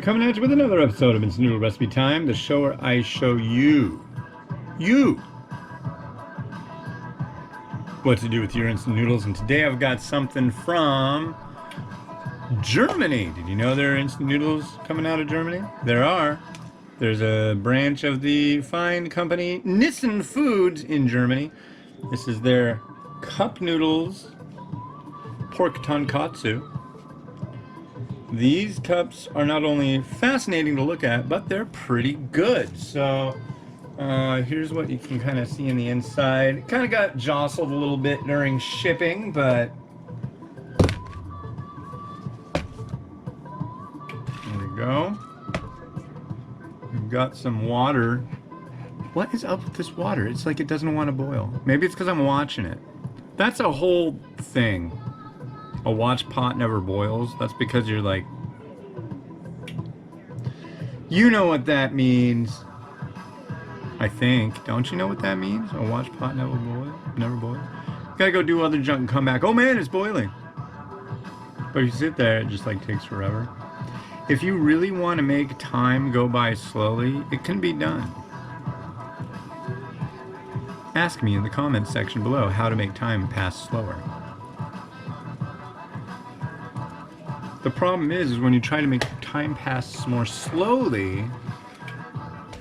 coming at you with another episode of Instant Noodle Recipe Time, the show where I show you what to do with your instant noodles. And today I've got something from Germany. Did you know there are instant noodles coming out of Germany? There are. There's a branch of the fine company Nissin Foods in Germany. This is their cup noodles pork tonkotsu. These cups are not only fascinating to look at, but they're pretty good. So here's what you can kind of see in the inside. Kind of got jostled a little bit during shipping, but there we go. We've got some water. What is up with this water? It's like it doesn't want to boil. Maybe it's because I'm watching it. That's a whole thing. A watch pot never boils. That's because you're like, you know what that means. I think. Don't you know what that means? A watch pot never boils. Never boils. Gotta go do other junk and come back. Oh man, it's boiling. But if you sit there, it just like takes forever. If you really want to make time go by slowly, it can be done. Ask me in the comments section below how to make time pass slower. The problem is when you try to make time pass more slowly,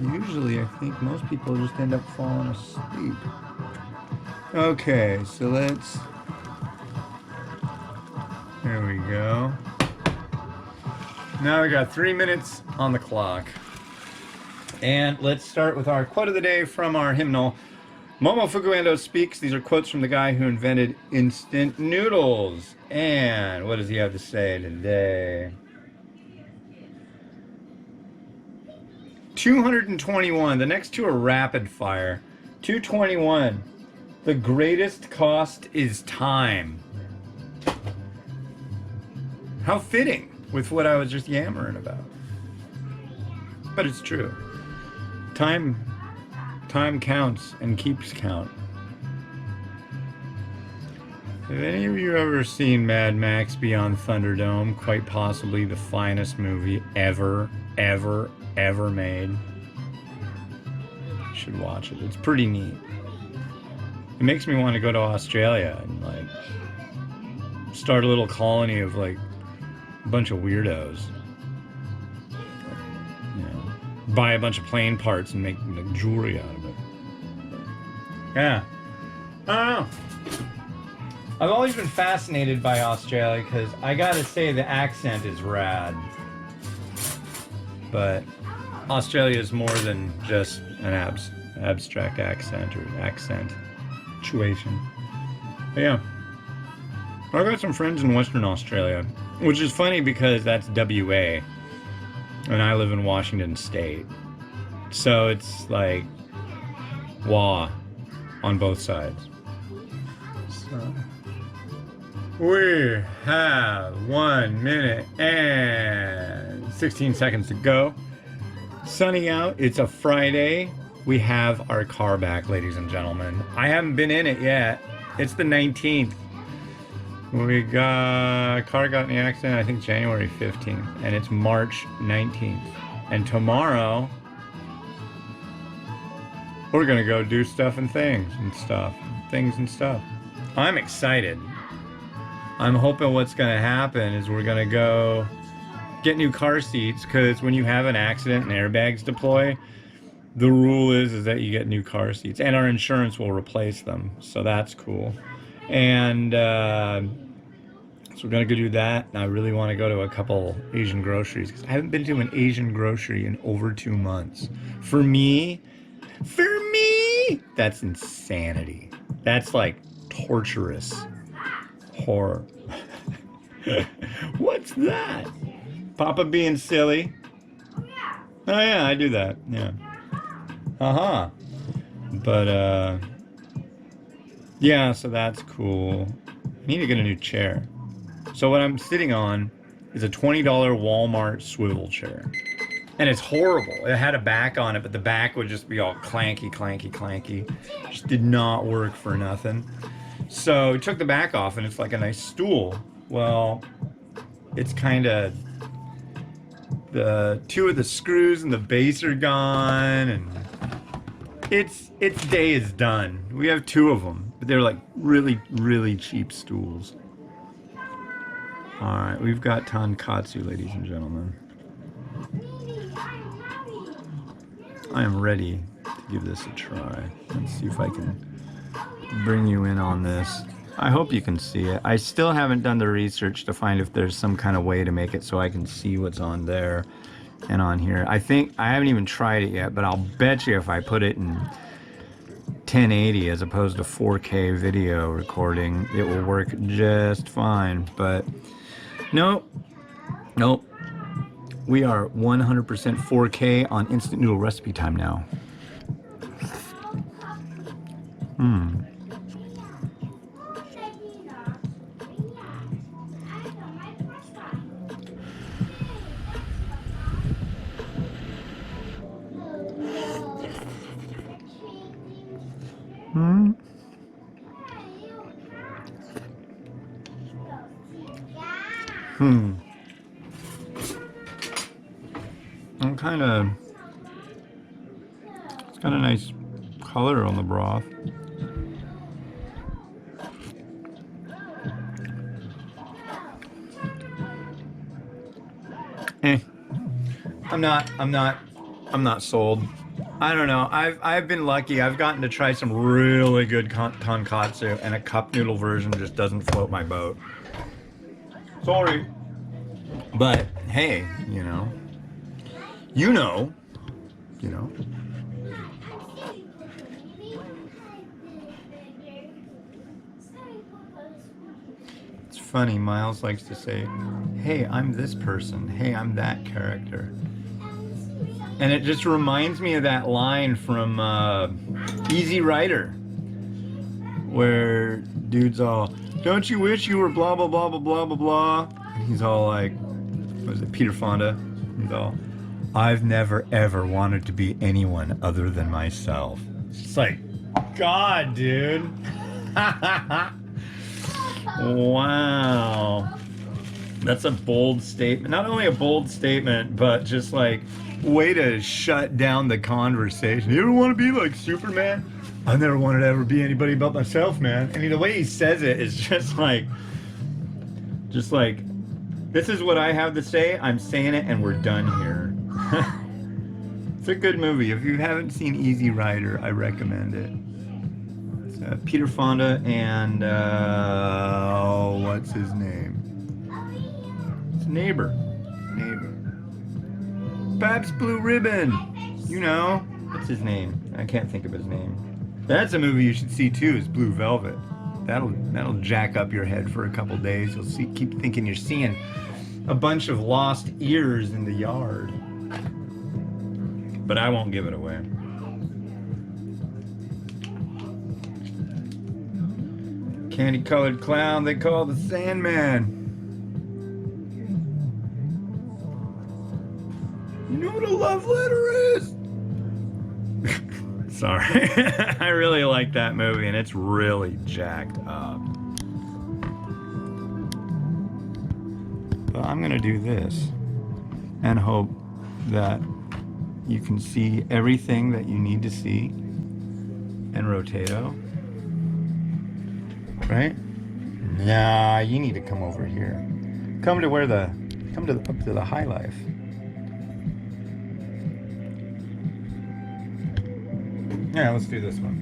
usually I think most people just end up falling asleep. Okay, so let's, there we go. Now we got 3 minutes on the clock. And let's start with our quote of the day from our hymnal. Momo Fukuendo speaks. These are quotes from the guy who invented instant noodles. And what does he have to say today? 221. The next two are rapid fire. 221. The greatest cost is time. How fitting with what I was just yammering about. But it's true. Time counts and keeps count. Have any of you ever seen Mad Max Beyond Thunderdome? Quite possibly the finest movie ever made. You should watch it. It's pretty neat. It makes me want to go to Australia and like start a little colony of like a bunch of weirdos. Buy a bunch of plane parts and make like, jewelry out of it. Yeah. I don't know. I've always been fascinated by Australia because I gotta say the accent is rad. But Australia is more than just an abstract accent or accentuation. But yeah. I've got some friends in Western Australia, which is funny because that's WA. And I live in Washington State. So it's like WA on both sides. So we have 1 minute and 16 seconds to go. Sunny out. It's a Friday. We have our car back, ladies and gentlemen. I haven't been in it yet. It's the 19th. Car got in the accident, I think January 15th, and it's March 19th. And tomorrow, we're gonna go do stuff and things and stuff. I'm excited. I'm hoping what's gonna happen is we're gonna go get new car seats, because when you have an accident and airbags deploy, the rule is that you get new car seats, and our insurance will replace them, so that's cool. And so we're gonna go do that. And I really want to go to a couple Asian groceries because I haven't been to an Asian grocery in over 2 months. For me, that's insanity. That's like torturous horror. What's that? Papa being silly. Oh yeah, I do that. Yeah. But yeah, so that's cool. I need to get a new chair. So what I'm sitting on is a $20 Walmart swivel chair. And it's horrible. It had a back on it, but the back would just be all clanky. Just did not work for nothing. So we took the back off and it's like a nice stool. Well, it's kind of the two of the screws in the base are gone, and its day is done. We have two of them, but they're like really, really cheap stools. All right, we've got Tonkotsu, ladies and gentlemen. I am ready to give this a try. Let's see if I can bring you in on this. I hope you can see it. I still haven't done the research to find if there's some kind of way to make it so I can see what's on there and on here. I haven't even tried it yet, but I'll bet you if I put it in 1080 as opposed to 4K video recording, it will work just fine. But nope. We are 100% 4K on instant noodle recipe time now. It's got a nice color on the broth. I'm not sold. I don't know. I've been lucky. I've gotten to try some really good tonkatsu, and a cup noodle version just doesn't float my boat. Sorry. But hey, you know. It's funny, Miles likes to say, hey, I'm this person. Hey, I'm that character. And it just reminds me of that line from Easy Rider, where dude's all, don't you wish you were blah, blah, blah, blah, blah, blah, blah. And he's all like, what is it, Peter Fonda? He's all, I've never ever wanted to be anyone other than myself. It's just like, God, dude. Wow. That's a bold statement. Not only a bold statement, but just like, way to shut down the conversation. You ever want to be like Superman? I never wanted to ever be anybody but myself, man. I mean, the way he says it is just like, this is what I have to say. I'm saying it, and we're done here. It's a good movie. If you haven't seen Easy Rider, I recommend it. It's Peter Fonda and what's his name? It's Neighbor. Babs Blue Ribbon. You know, what's his name? I can't think of his name. That's a movie you should see too. Is Blue Velvet. That'll jack up your head for a couple days. You'll keep thinking you're seeing a bunch of lost ears in the yard. But I won't give it away. Candy-colored clown they call the Sandman. You know what a love letter is? Sorry. I really like that movie, and it's really jacked up. But I'm gonna do this and hope that you can see everything that you need to see in Rotato. Right? Nah, you need to come over here. Come to up to the high life. Yeah, let's do this one.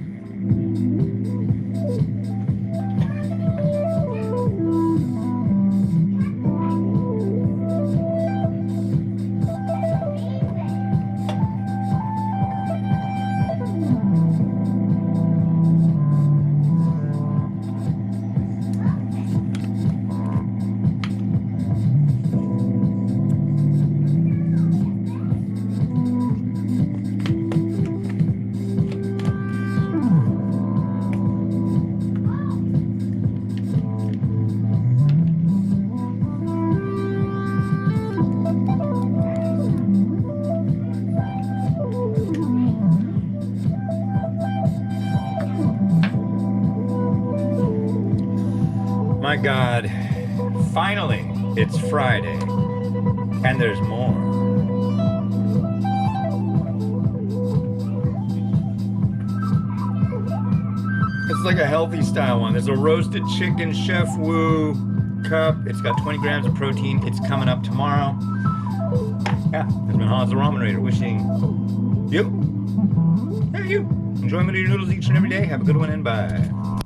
My God, finally, it's Friday, and there's more. is like a healthy style one. There's a roasted chicken Chef Wu cup. It's got 20 grams of protein. It's coming up tomorrow. Yeah, this has been Hans the Ramen Raider wishing you enjoyment of your noodles each and every day. Have a good one and bye.